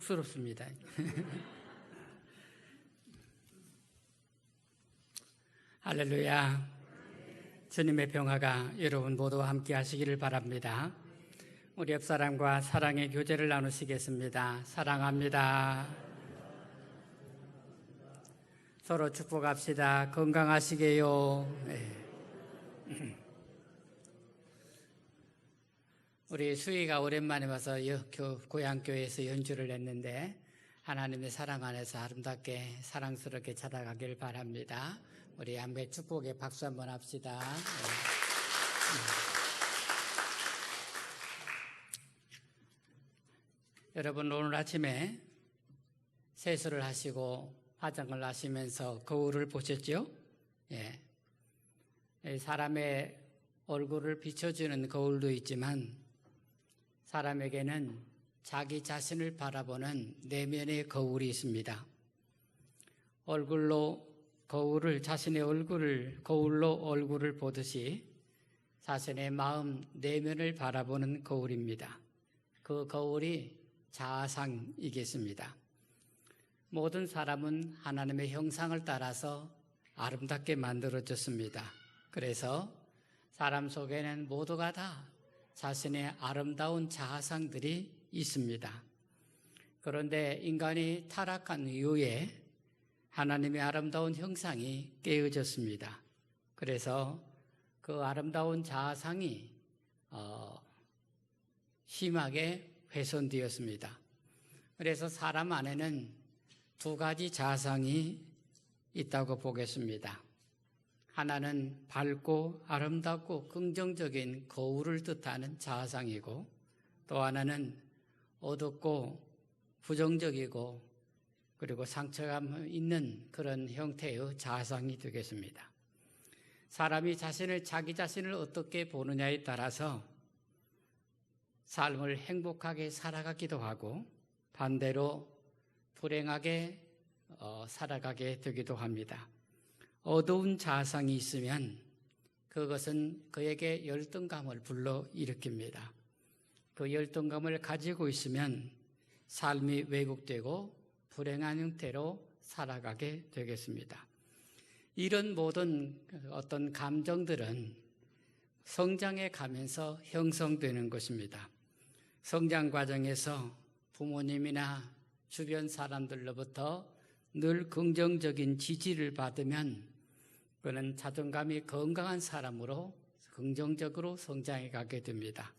쑥스럽습니다. 할렐루야. 주님의 평화가 여러분 모두와 함께 하시기를 바랍니다. 우리 옆 사람과 사랑의 교제를 나누시겠습니다. 사랑합니다. 서로 축복합시다. 건강하시게요. 네. 우리 수희가 오랜만에 와서 고향교회에서 연주를 했는데 하나님의 사랑 안에서 아름답게 사랑스럽게 자라가길 바랍니다. 우리 함께 축복의 박수 한번 합시다. 여러분, 오늘 아침에 세수를 하시고 화장을 하시면서 거울을 보셨죠? 예. 사람의 얼굴을 비춰주는 거울도 있지만 사람에게는 자기 자신을 바라보는 내면의 거울이 있습니다. 자신의 거울로 얼굴을 보듯이 자신의 마음 내면을 바라보는 거울입니다. 그 거울이 자아상이겠습니다. 모든 사람은 하나님의 형상을 따라서 아름답게 만들어졌습니다. 그래서 사람 속에는 모두가 다 자신의 아름다운 자아상들이 있습니다. 그런데 인간이 타락한 이후에 하나님의 아름다운 형상이 깨어졌습니다. 그래서 그 아름다운 자아상이 심하게 훼손되었습니다. 그래서 사람 안에는 두 가지 자아상이 있다고 보겠습니다. 하나는 밝고 아름답고 긍정적인 거울을 뜻하는 자아상이고, 또 하나는 어둡고 부정적이고 그리고 상처감 있는 그런 형태의 자아상이 되겠습니다. 사람이 자기 자신을 어떻게 보느냐에 따라서 삶을 행복하게 살아가기도 하고 반대로 불행하게 살아가게 되기도 합니다. 어두운 자아상이 있으면 그것은 그에게 열등감을 불러일으킵니다. 그 열등감을 가지고 있으면 삶이 왜곡되고 불행한 형태로 살아가게 되겠습니다. 이런 모든 어떤 감정들은 성장해 가면서 형성되는 것입니다. 성장 과정에서 부모님이나 주변 사람들로부터 늘 긍정적인 지지를 받으면 그는 자존감이 건강한 사람으로 긍정적으로 성장해 가게 됩니다.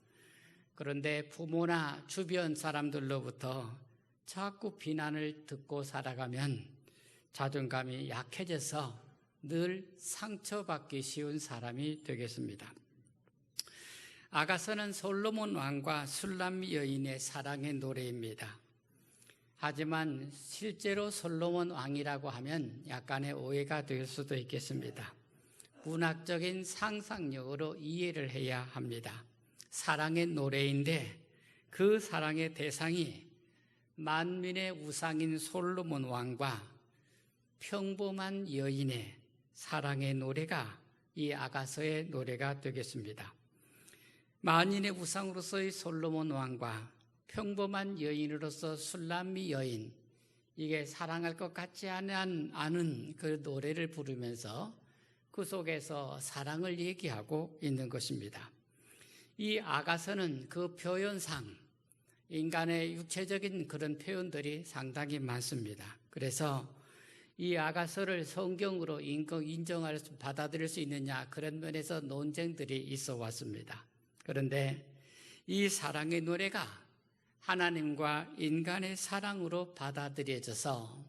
그런데 부모나 주변 사람들로부터 자꾸 비난을 듣고 살아가면 자존감이 약해져서 늘 상처받기 쉬운 사람이 되겠습니다. 아가서는 솔로몬 왕과 술람 여인의 사랑의 노래입니다. 하지만 실제로 솔로몬 왕이라고 하면 약간의 오해가 될 수도 있겠습니다. 문학적인 상상력으로 이해를 해야 합니다. 사랑의 노래인데 그 사랑의 대상이 만민의 우상인 솔로몬 왕과 평범한 여인의 사랑의 노래가 이 아가서의 노래가 되겠습니다. 만인의 우상으로서의 솔로몬 왕과 평범한 여인으로서 술람미 여인, 이게 사랑할 것 같지 않은 그 노래를 부르면서 그 속에서 사랑을 얘기하고 있는 것입니다. 이 아가서는 그 표현상 인간의 육체적인 그런 표현들이 상당히 많습니다. 그래서 이 아가서를 성경으로 받아들일 수 있느냐, 그런 면에서 논쟁들이 있어 왔습니다. 그런데 이 사랑의 노래가 하나님과 인간의 사랑으로 받아들여져서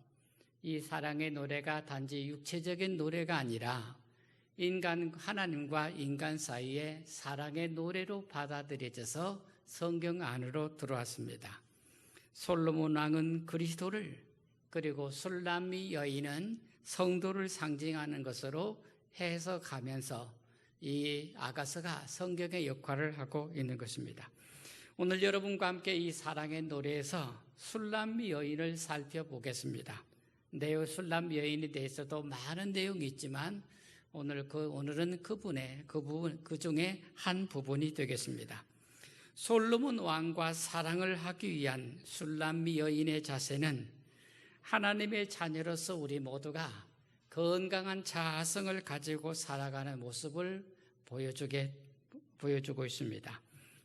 이 사랑의 노래가 단지 육체적인 노래가 아니라 하나님과 인간 사이의 사랑의 노래로 받아들여져서 성경 안으로 들어왔습니다. 솔로몬 왕은 그리스도를, 그리고 술람미 여인은 성도를 상징하는 것으로 해석하면서 이 아가서가 성경의 역할을 하고 있는 것입니다. 오늘 여러분과 함께 이 사랑의 노래에서 술람 여인을 살펴보겠습니다. 술람 여인에 대해서도 많은 내용이 있지만 오늘은 그 중에 한 부분이 되겠습니다. 솔로몬 왕과 사랑을 하기 위한 술람미 여인의 자세는 하나님의 자녀로서 우리 모두가 건강한 자아성을 가지고 살아가는 모습을 보여주고 있습니다.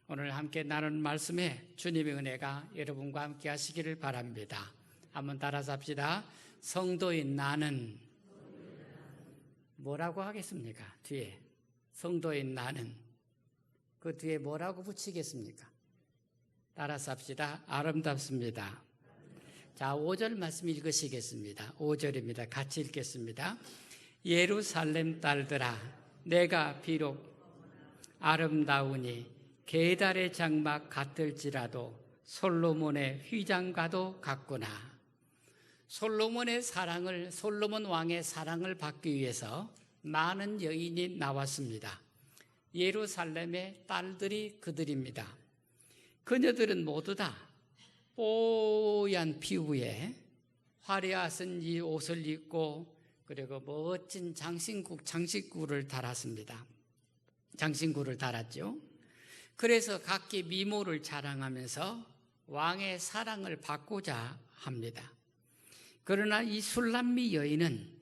오늘 함께 나눈 말씀에 주님의 은혜가 여러분과 함께 하시기를 바랍니다. 한번 따라서 합시다. 성도인 나는 뭐라고 하겠습니까? 뒤에 성도인 나는 그 뒤에 뭐라고 붙이겠습니까? 따라서 합시다. 아름답습니다. 자, 5절 말씀 읽으시겠습니다. 5절입니다. 같이 읽겠습니다. 예루살렘 딸들아, 내가 비록 아름다우니 게달의 장막 같을지라도 솔로몬의 휘장과도 같구나. 솔로몬 왕의 사랑을 받기 위해서 많은 여인이 나왔습니다. 예루살렘의 딸들이 그들입니다. 그녀들은 모두 다 뽀얀 피부에 화려하신 이 옷을 입고 그리고 멋진 장신구를 달았습니다. 장신구를 달았죠. 그래서 각기 미모를 자랑하면서 왕의 사랑을 받고자 합니다. 그러나 이 술람미 여인은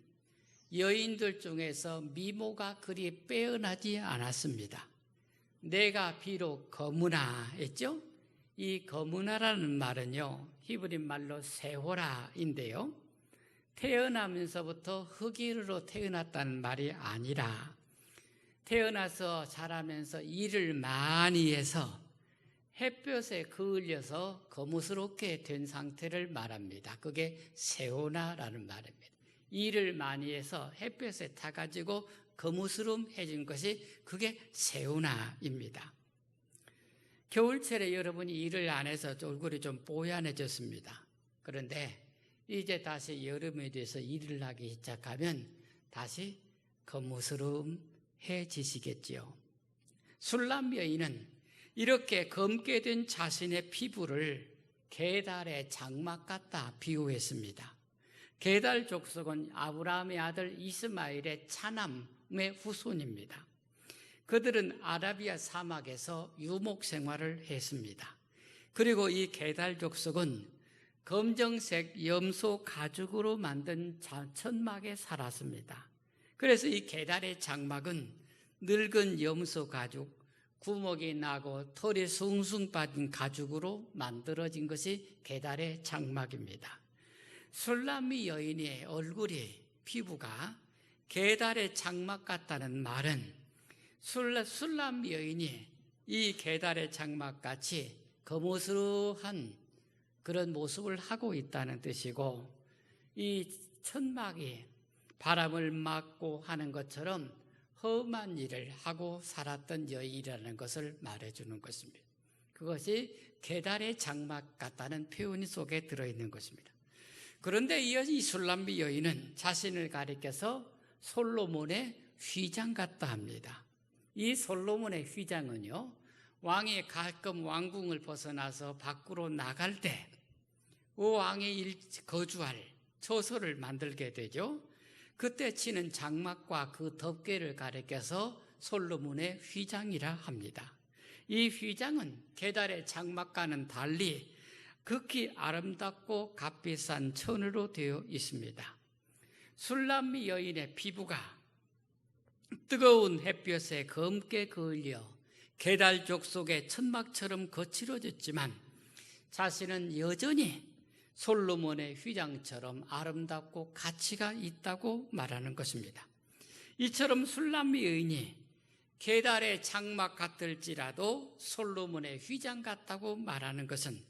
여인들 중에서 미모가 그리 빼어나지 않았습니다. 내가 비록 거무나 했죠? 이 거무나라는 말은요, 히브리 말로 세호라인데요, 태어나면서부터 흑인으로 태어났다는 말이 아니라 태어나서 자라면서 일을 많이 해서 햇볕에 그을려서 거무스럽게 된 상태를 말합니다. 그게 세호나라는 말입니다. 일을 많이 해서 햇볕에 타가지고 거무스름해진 것이 그게 세우나입니다. 겨울철에 여러분이 일을 안 해서 얼굴이 좀 뽀얀해졌습니다. 그런데 이제 다시 여름에 돼서 일을 하기 시작하면 다시 거무스름해지시겠지요. 술람 여인은 이렇게 검게 된 자신의 피부를 게달의 장막 같다 비유했습니다. 게달 족속은 아브라함의 아들 이스마엘의 차남의 후손입니다. 그들은 아라비아 사막에서 유목 생활을 했습니다. 그리고 이 게달 족속은 검정색 염소 가죽으로 만든 천막에 살았습니다. 그래서 이 게달의 장막은 늙은 염소 가죽, 구멍이 나고 털이 숭숭 빠진 가죽으로 만들어진 것이 게달의 장막입니다. 술람미 여인의 얼굴이 피부가 게달의 장막 같다는 말은 술람미 여인이 이 게달의 장막같이 거무스름한 그런 모습을 하고 있다는 뜻이고, 이 천막이 바람을 막고 하는 것처럼 험한 일을 하고 살았던 여인이라는 것을 말해주는 것입니다. 그것이 게달의 장막 같다는 표현 속에 들어있는 것입니다. 그런데 이 술람미 여인은 자신을 가리켜서 솔로몬의 휘장 같다 합니다. 이 솔로몬의 휘장은요, 왕이 가끔 왕궁을 벗어나서 밖으로 나갈 때 왕이 거주할 처소를 만들게 되죠. 그때 치는 장막과 그 덮개를 가리켜서 솔로몬의 휘장이라 합니다. 이 휘장은 게달의 장막과는 달리 극히 아름답고 값비싼 천으로 되어 있습니다. 술람미 여인의 피부가 뜨거운 햇볕에 검게 그을려 게달족 속의 천막처럼 거칠어졌지만 자신은 여전히 솔로몬의 휘장처럼 아름답고 가치가 있다고 말하는 것입니다. 이처럼 술람미 여인이 게달의 장막 같을지라도 솔로몬의 휘장 같다고 말하는 것은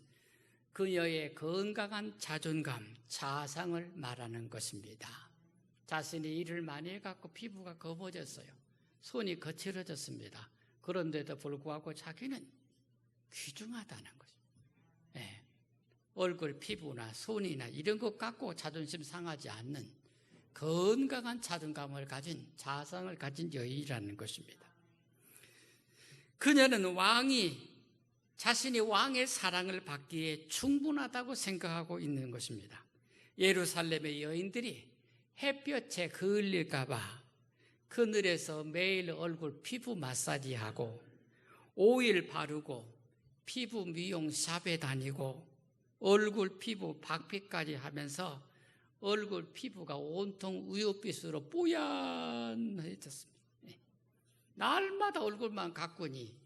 그녀의 건강한 자존감, 자상을 말하는 것입니다. 자신이 일을 많이 해갖고 피부가 검어졌어요. 손이 거칠어졌습니다. 그런데도 불구하고 자기는 귀중하다는 거죠. 네. 얼굴 피부나 손이나 이런 것 갖고 자존심 상하지 않는 건강한 자존감을 가진, 자상을 가진 여인이라는 것입니다. 그녀는 자신이 왕의 사랑을 받기에 충분하다고 생각하고 있는 것입니다. 예루살렘의 여인들이 햇볕에 그을릴까 봐 그늘에서 매일 얼굴 피부 마사지하고 오일 바르고 피부 미용 샵에 다니고 얼굴 피부 박피까지 하면서 얼굴 피부가 온통 우윳빛으로 뽀얀해졌습니다. 날마다 얼굴만 가꾸니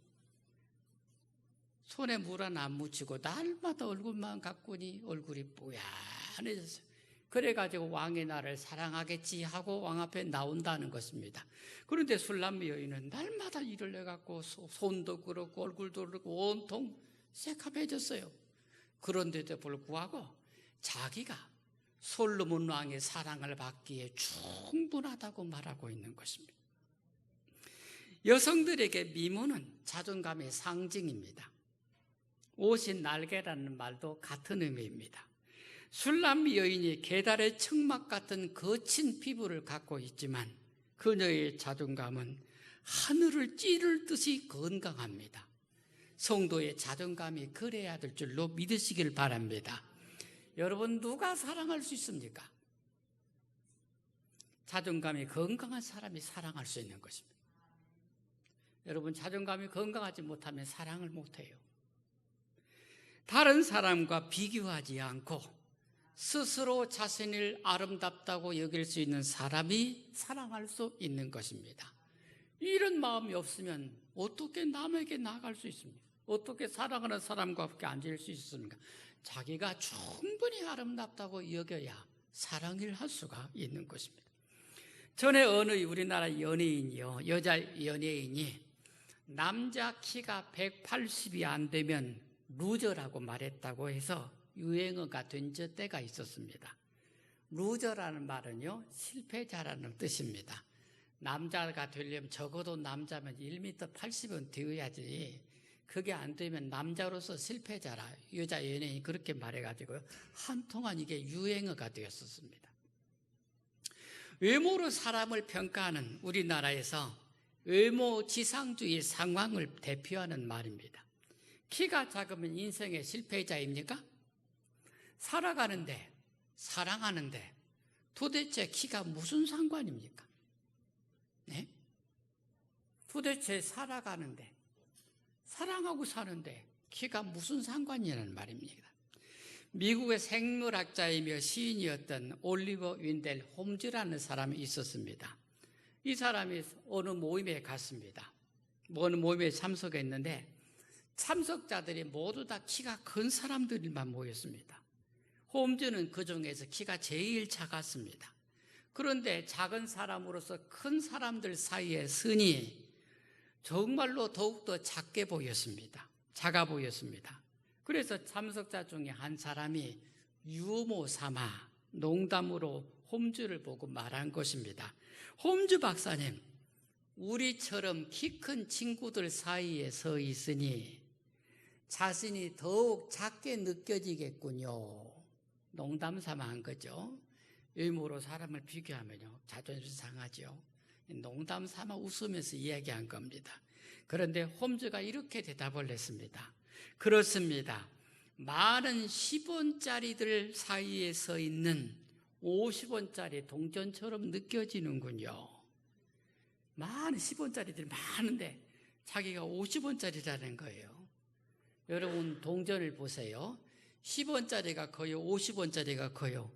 손에 물 하나 안 묻히고 날마다 얼굴만 가꾸니 얼굴이 뽀얀해졌어요. 그래가지고 왕이 나를 사랑하겠지 하고 왕 앞에 나온다는 것입니다. 그런데 술람미 여인은 날마다 일을 해갖고 손도 그렇고 얼굴도 그렇고 온통 새카매졌어요. 그런데도 불구하고 자기가 솔로몬 왕의 사랑을 받기에 충분하다고 말하고 있는 것입니다. 여성들에게 미모는 자존감의 상징입니다. 옷이 날개라는 말도 같은 의미입니다. 술람미 여인이 계달의 청막 같은 거친 피부를 갖고 있지만 그녀의 자존감은 하늘을 찌를 듯이 건강합니다. 성도의 자존감이 그래야 될 줄로 믿으시길 바랍니다. 여러분, 누가 사랑할 수 있습니까? 자존감이 건강한 사람이 사랑할 수 있는 것입니다. 여러분, 자존감이 건강하지 못하면 사랑을 못해요. 다른 사람과 비교하지 않고 스스로 자신을 아름답다고 여길 수 있는 사람이 사랑할 수 있는 것입니다. 이런 마음이 없으면 어떻게 남에게 나아갈 수 있습니까? 어떻게 사랑하는 사람과 함께 앉을 수 있습니까? 자기가 충분히 아름답다고 여겨야 사랑을 할 수가 있는 것입니다. 전에 어느 우리나라 연예인이요, 여자 연예인이 남자 키가 180이 안 되면 루저라고 말했다고 해서 유행어가 된 때가 있었습니다. 루저라는 말은요, 실패자라는 뜻입니다. 남자가 되려면 적어도 남자면 1m 80은 되어야지, 그게 안 되면 남자로서 실패자라, 여자 연예인이 그렇게 말해가지고요, 한동안 이게 유행어가 되었었습니다. 외모로 사람을 평가하는 우리나라에서 외모 지상주의 상황을 대표하는 말입니다. 키가 작으면 인생의 실패자입니까? 살아가는데, 사랑하는데 도대체 키가 무슨 상관입니까? 네? 도대체 살아가는데, 사랑하고 사는데 키가 무슨 상관이냐는 말입니다. 미국의 생물학자이며 시인이었던 올리버 윈델 홈즈라는 사람이 있었습니다. 이 사람이 어느 모임에 갔습니다. 어느 모임에 참석했는데 참석자들이 모두 다 키가 큰 사람들만 모였습니다. 홈즈는 그 중에서 키가 제일 작았습니다. 그런데 작은 사람으로서 큰 사람들 사이에 서니 정말로 더욱더 작게 보였습니다. 작아 보였습니다. 그래서 참석자 중에 한 사람이 유머 삼아 농담으로 홈즈를 보고 말한 것입니다. 홈즈 박사님, 우리처럼 키 큰 친구들 사이에 서 있으니 자신이 더욱 작게 느껴지겠군요. 농담 삼아 한 거죠. 외모로 사람을 비교하면요, 자존심 상하죠. 농담 삼아 웃으면서 이야기한 겁니다. 그런데 홈즈가 이렇게 대답을 했습니다. 그렇습니다. 많은 10원짜리들 사이에 서 있는 50원짜리 동전처럼 느껴지는군요. 많은 10원짜리들이 많은데 자기가 50원짜리라는 거예요. 여러분, 동전을 보세요. 10원짜리가 커요? 50원짜리가 커요?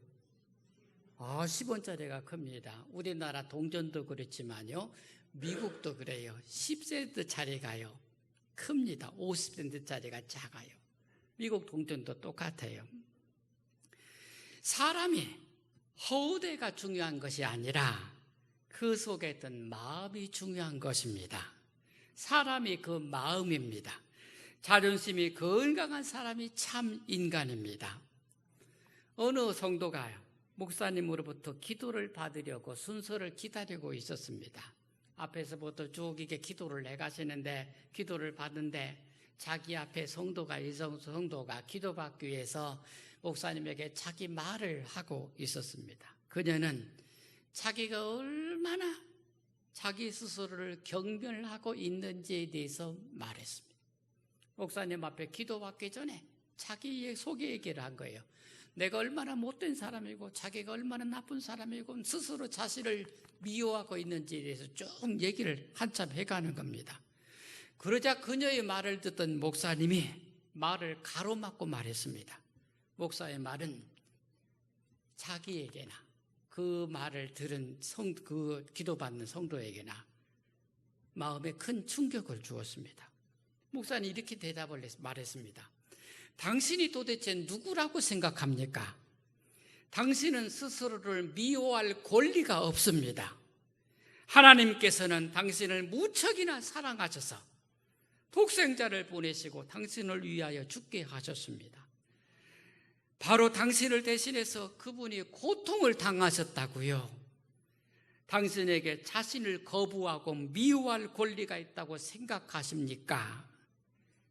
10원짜리가 큽니다. 우리나라 동전도 그렇지만요, 미국도 그래요. 10센트짜리가요, 큽니다. 50센트짜리가 작아요. 미국 동전도 똑같아요. 사람이 허우대가 중요한 것이 아니라 그 속에 있던 마음이 중요한 것입니다. 사람이 그 마음입니다. 자존심이 건강한 사람이 참 인간입니다. 어느 성도가 목사님으로부터 기도를 받으려고 순서를 기다리고 있었습니다. 앞에서부터 쭉 이게 기도를 해가시는데, 기도를 받는데 자기 앞에 성도가, 성도가 기도받기 위해서 목사님에게 자기 말을 하고 있었습니다. 그녀는 자기가 얼마나 자기 스스로를 경멸하고 있는지에 대해서 말했습니다. 목사님 앞에 기도받기 전에 자기의 소개 얘기를 한 거예요. 내가 얼마나 못된 사람이고 자기가 얼마나 나쁜 사람이고 스스로 자신을 미워하고 있는지에 대해서 쭉 얘기를 한참 해가는 겁니다. 그러자 그녀의 말을 듣던 목사님이 말을 가로막고 말했습니다. 목사의 말은 자기에게나 그 말을 들은 그 기도받는 성도에게나 마음에 큰 충격을 주었습니다. 목사는 이렇게 말했습니다. 당신이 도대체 누구라고 생각합니까? 당신은 스스로를 미워할 권리가 없습니다. 하나님께서는 당신을 무척이나 사랑하셔서 독생자를 보내시고 당신을 위하여 죽게 하셨습니다. 바로 당신을 대신해서 그분이 고통을 당하셨다고요. 당신에게 자신을 거부하고 미워할 권리가 있다고 생각하십니까?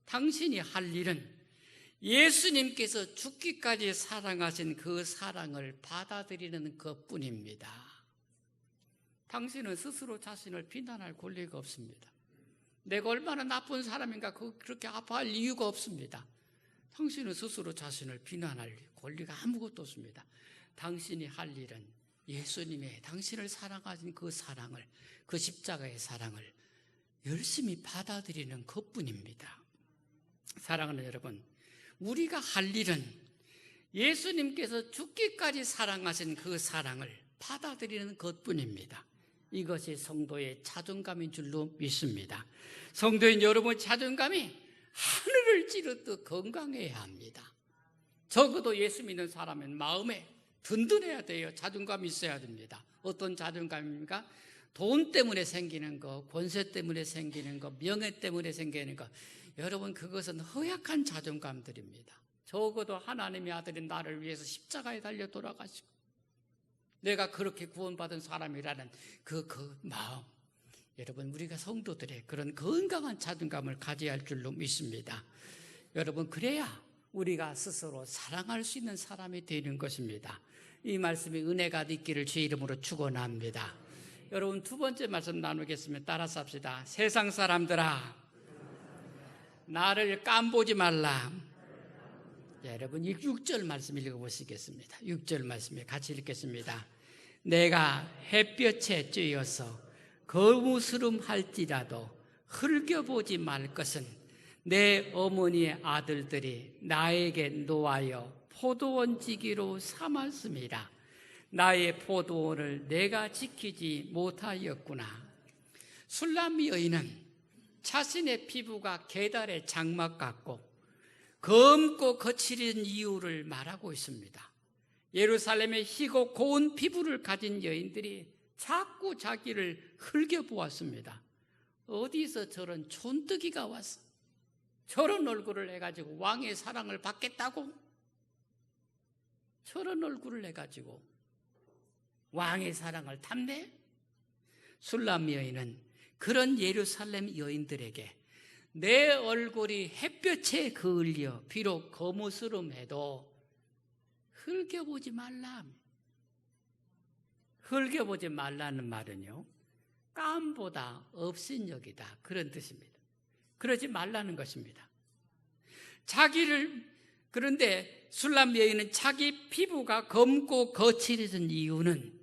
당신이 할 일은 예수님께서 죽기까지 사랑하신 그 사랑을 받아들이는 것뿐입니다. 당신은 스스로 자신을 비난할 권리가 없습니다. 내가 얼마나 나쁜 사람인가 그렇게 아파할 이유가 없습니다. 당신은 스스로 자신을 비난할 권리가 아무것도 없습니다. 당신이 할 일은 예수님의 당신을 사랑하신 그 사랑을, 그 십자가의 사랑을 열심히 받아들이는 것뿐입니다. 사랑하는 여러분, 우리가 할 일은 예수님께서 죽기까지 사랑하신 그 사랑을 받아들이는 것뿐입니다. 이것이 성도의 자존감인 줄로 믿습니다. 성도인 여러분의 자존감이 하늘을 찌르듯 건강해야 합니다. 적어도 예수 믿는 사람은 마음에 든든해야 돼요. 자존감이 있어야 됩니다. 어떤 자존감입니까? 돈 때문에 생기는 거, 권세 때문에 생기는 거, 명예 때문에 생기는 거, 여러분 그것은 허약한 자존감들입니다. 적어도 하나님의 아들인 나를 위해서 십자가에 달려 돌아가시고 내가 그렇게 구원받은 사람이라는 그 마음, 여러분 우리가 성도들의 그런 건강한 자존감을 가져야 할 줄로 믿습니다. 여러분 그래야 우리가 스스로 사랑할 수 있는 사람이 되는 것입니다. 이 말씀이 은혜가 있기를 주의 이름으로 축원합니다. 여러분 두 번째 말씀 나누겠습니다. 따라서 합시다. 세상 사람들아 나를 깜보지 말라. 여러분 6절 말씀 읽어보시겠습니다. 6절 말씀 같이 읽겠습니다. 내가 햇볕에 쬐어서 거무스름할지라도 흘겨보지 말 것은 내 어머니의 아들들이 나에게 노하여 포도원 지기로 삼았습니다. 나의 포도원을 내가 지키지 못하였구나. 술람미 여인은 자신의 피부가 계달의 장막 같고 검고 거칠은 이유를 말하고 있습니다. 예루살렘의 희고 고운 피부를 가진 여인들이 자꾸 자기를 흘겨보았습니다. 어디서 저런 촌뜨기가 왔어? 저런 얼굴을 해가지고 왕의 사랑을 받겠다고? 저런 얼굴을 해가지고 왕의 사랑을 탐내? 술람 여인은 그런 예루살렘 여인들에게 내 얼굴이 햇볕에 그을려 비록 거무스름해도 흘겨보지 말라. 흘겨보지 말라는 말은요, 깜보다 업신여기다 그런 뜻입니다. 그러지 말라는 것입니다. 그런데 술람 여인은 자기 피부가 검고 거칠어진 이유는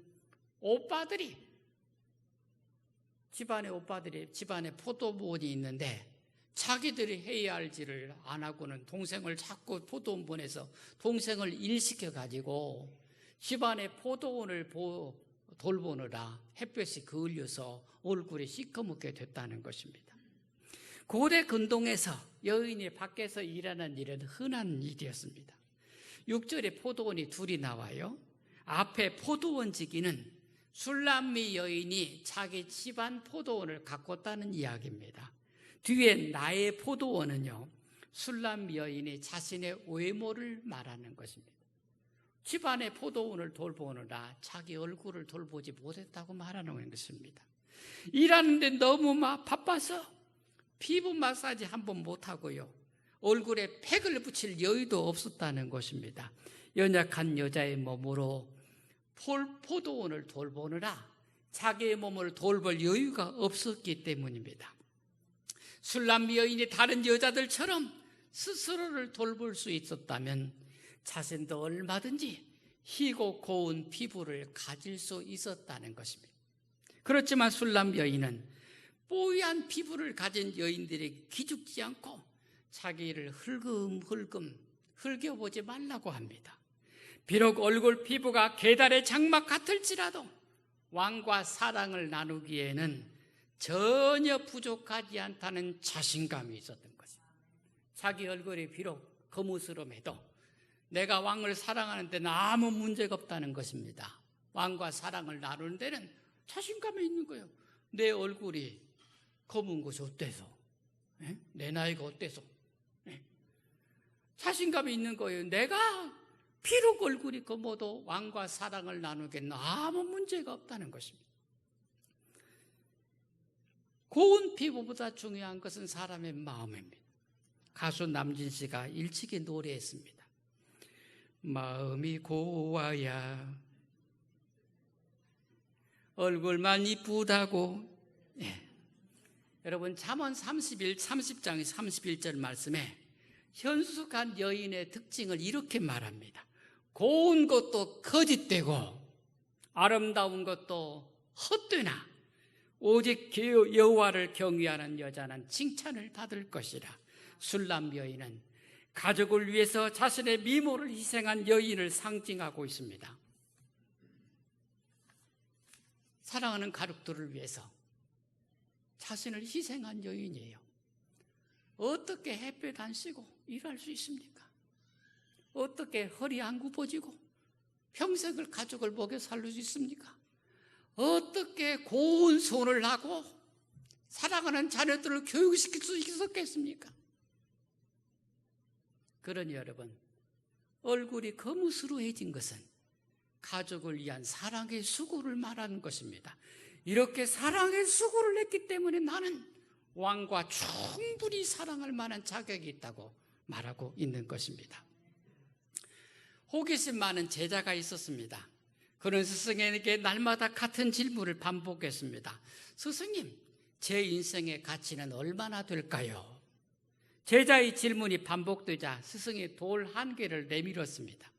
집안에 포도원이 있는데 자기들이 해야 할 일을 안 하고는 동생을 자꾸 포도원 보내서 동생을 일시켜가지고 집안에 포도원을 돌보느라 햇볕이 그을려서 얼굴이 시커멓게 됐다는 것입니다. 고대 근동에서 여인이 밖에서 일하는 일은 흔한 일이었습니다. 6절에 포도원이 둘이 나와요. 앞에 포도원 지기는 술람미 여인이 자기 집안 포도원을 가꿨다는 이야기입니다. 뒤에 나의 포도원은요, 술람 여인이 자신의 외모를 말하는 것입니다. 집안의 포도원을 돌보느라 자기 얼굴을 돌보지 못했다고 말하는 것입니다. 일하는데 너무 바빠서 피부 마사지 한번 못하고요, 얼굴에 팩을 붙일 여유도 없었다는 것입니다. 연약한 여자의 몸으로 포도원을 돌보느라 자기의 몸을 돌볼 여유가 없었기 때문입니다. 술람 여인이 다른 여자들처럼 스스로를 돌볼 수 있었다면 자신도 얼마든지 희고 고운 피부를 가질 수 있었다는 것입니다. 그렇지만 술람 여인은 뽀얀 피부를 가진 여인들에게 기죽지 않고 자기를 흘금흘금 흘겨보지 말라고 합니다. 비록 얼굴 피부가 계달의 장막 같을지라도 왕과 사랑을 나누기에는 전혀 부족하지 않다는 자신감이 있었던 것입니다. 자기 얼굴이 비록 거무스름해도 내가 왕을 사랑하는 데는 아무 문제가 없다는 것입니다. 왕과 사랑을 나누는 데는 자신감이 있는 거예요. 내 얼굴이 검은 것이 어때서? 내 나이가 어때서? 자신감이 있는 거예요. 내가 비록 얼굴이 검어도 왕과 사랑을 나누기에는 아무 문제가 없다는 것입니다. 고운 피부보다 중요한 것은 사람의 마음입니다. 가수 남진 씨가 일찍이 노래했습니다. 마음이 고와야 얼굴만 이쁘다고. 여러분 잠언 30장 31절 말씀에 현숙한 여인의 특징을 이렇게 말합니다. 고운 것도 거짓되고 아름다운 것도 헛되나 오직 여호와를 경외하는 여자는 칭찬을 받을 것이라. 술람 여인은 가족을 위해서 자신의 미모를 희생한 여인을 상징하고 있습니다. 사랑하는 가족들을 위해서 자신을 희생한 여인이에요. 어떻게 햇볕 안 쐬고 일할 수 있습니까? 어떻게 허리 안 굽어지고 평생을 가족을 먹여 살릴 수 있습니까? 어떻게 고운 손을 하고 사랑하는 자녀들을 교육시킬 수 있었겠습니까? 그러니 여러분, 얼굴이 거무스름해진 것은 가족을 위한 사랑의 수고를 말하는 것입니다. 이렇게 사랑의 수고를 했기 때문에 나는 왕과 충분히 사랑할 만한 자격이 있다고 말하고 있는 것입니다. 호기심 많은 제자가 있었습니다. 그는 스승에게 날마다 같은 질문을 반복했습니다. 스승님, 제 인생의 가치는 얼마나 될까요? 제자의 질문이 반복되자 스승이 돌 한 개를 내밀었습니다.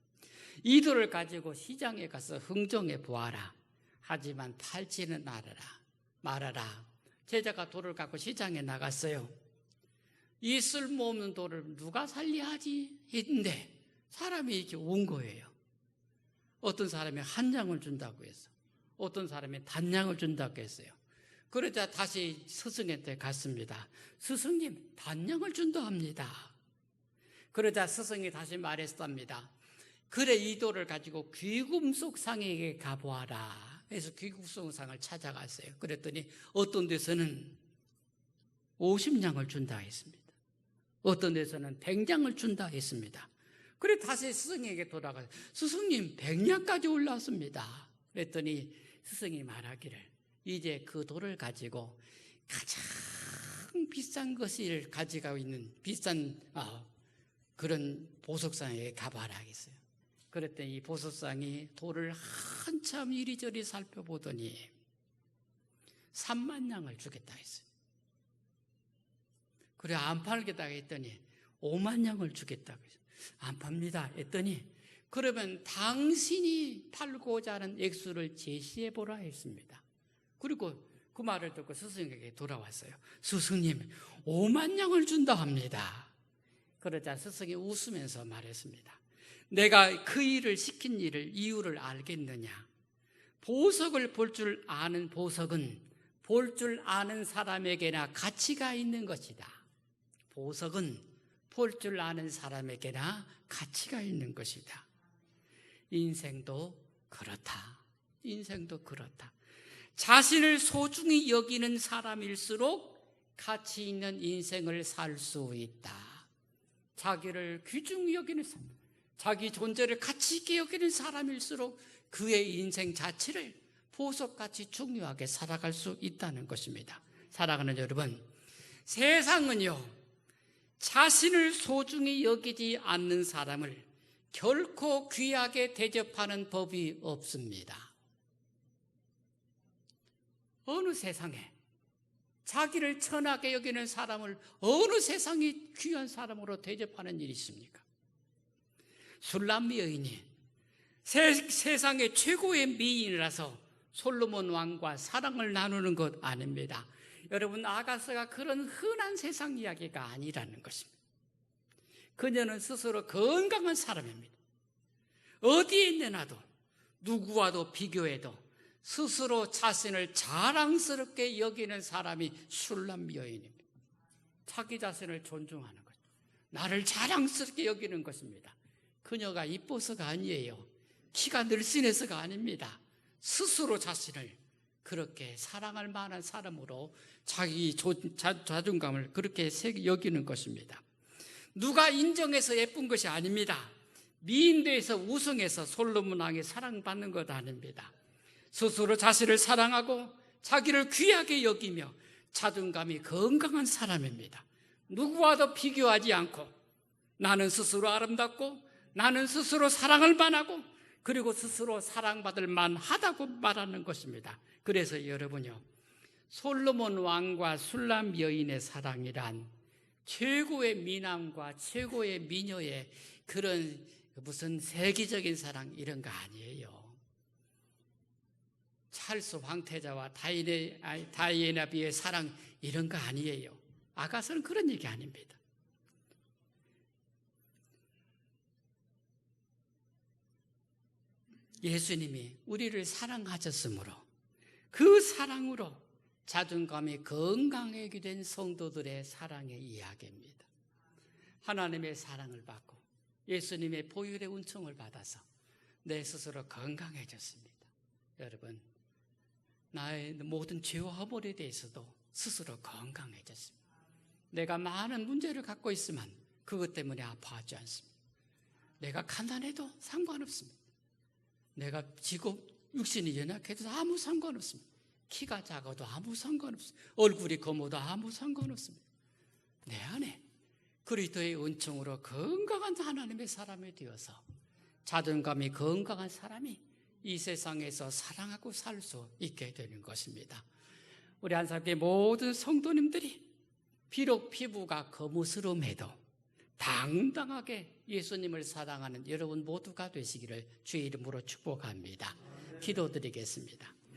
이 돌을 가지고 시장에 가서 흥정해 보아라. 하지만 팔지는 말아라. 제자가 돌을 갖고 시장에 나갔어요. 이 쓸모없는 돌을 누가 살려하지 했는데 사람이 이렇게 온 거예요. 어떤 사람이 한 장을 준다고 했어. 어떤 사람이 단장을 준다고 했어요. 그러자 다시 스승한테 갔습니다. 스승님, 단장을 준다 합니다. 그러자 스승이 다시 말했답니다. 그래, 이 돌을 가지고 귀금속상에게 가보아라. 그래서 귀금속상을 찾아갔어요. 그랬더니 어떤 데서는 50냥을 준다 했습니다. 어떤 데서는 100냥을 준다 했습니다. 그래 다시 스승에게 돌아가서 스승님 100냥까지 올랐습니다. 그랬더니 스승이 말하기를 이제 그 돌을 가지고 가장 비싼 것을 가지고 있는 비싼 그런 보석상에 가봐라 하겠어요. 그랬더니 이 보석상이 돌을 한참 이리저리 살펴보더니 3만 냥을 주겠다 했어요. 그래 안 팔겠다 했더니 5만 냥을 주겠다고 했어요. 안 팝니다 했더니 그러면 당신이 팔고자 하는 액수를 제시해보라 했습니다. 그리고 그 말을 듣고 스승에게 돌아왔어요. 스승님 5만 냥을 준다 합니다. 그러자 스승이 웃으면서 말했습니다. 내가 그 일을 시킨 이유를 알겠느냐? 보석을 볼 줄 아는 보석은 볼 줄 아는 사람에게나 가치가 있는 것이다. 보석은 볼 줄 아는 사람에게나 가치가 있는 것이다. 인생도 그렇다. 인생도 그렇다. 자신을 소중히 여기는 사람일수록 가치 있는 인생을 살 수 있다. 자기를 귀중히 여기는 사람, 자기 존재를 가치 있게 여기는 사람일수록 그의 인생 자체를 보석같이 중요하게 살아갈 수 있다는 것입니다. 사랑하는 여러분, 세상은요 자신을 소중히 여기지 않는 사람을 결코 귀하게 대접하는 법이 없습니다. 어느 세상에 자기를 천하게 여기는 사람을 어느 세상이 귀한 사람으로 대접하는 일이 있습니까? 술람 여인이 세상의 최고의 미인이라서 솔로몬 왕과 사랑을 나누는 것 아닙니다. 여러분, 아가서가 그런 흔한 세상 이야기가 아니라는 것입니다. 그녀는 스스로 건강한 사람입니다. 어디에 내놔도 누구와도 비교해도 스스로 자신을 자랑스럽게 여기는 사람이 술람 여인입니다. 자기 자신을 존중하는 것, 나를 자랑스럽게 여기는 것입니다. 그녀가 이뻐서가 아니에요. 키가 늘씬해서가 아닙니다. 스스로 자신을 그렇게 사랑할 만한 사람으로 자기 자존감을 그렇게 여기는 것입니다. 누가 인정해서 예쁜 것이 아닙니다. 미인대에서 우승해서 솔로몬 왕이 사랑받는 것 아닙니다. 스스로 자신을 사랑하고 자기를 귀하게 여기며 자존감이 건강한 사람입니다. 누구와도 비교하지 않고 나는 스스로 아름답고 나는 스스로 사랑을 만하고 그리고 스스로 사랑받을 만하다고 말하는 것입니다. 그래서 여러분요, 솔로몬 왕과 술람 여인의 사랑이란 최고의 미남과 최고의 미녀의 그런 무슨 세계적인 사랑 이런 거 아니에요. 찰스 황태자와 다이애나비의 사랑 이런 거 아니에요. 아가서는 그런 얘기 아닙니다. 예수님이 우리를 사랑하셨으므로 그 사랑으로 자존감이 건강하게 된 성도들의 사랑의 이야기입니다. 하나님의 사랑을 받고 예수님의 보혈의 은총을 받아서 내 스스로 건강해졌습니다. 여러분, 나의 모든 죄와 허물에 대해서도 스스로 건강해졌습니다. 내가 많은 문제를 갖고 있으면 그것 때문에 아파하지 않습니다. 내가 가난해도 상관없습니다. 내가 지고 육신이 연약해도 아무 상관없습니다. 키가 작아도 아무 상관없습니다. 얼굴이 검어도 아무 상관없습니다. 내 안에 그리스도의 은총으로 건강한 하나님의 사람이 되어서 자존감이 건강한 사람이 이 세상에서 사랑하고 살 수 있게 되는 것입니다. 우리 한사교회 모든 성도님들이 비록 피부가 거무스름해도 당당하게 예수님을 사랑하는 여러분 모두가 되시기를 주의 이름으로 축복합니다. 기도드리겠습니다.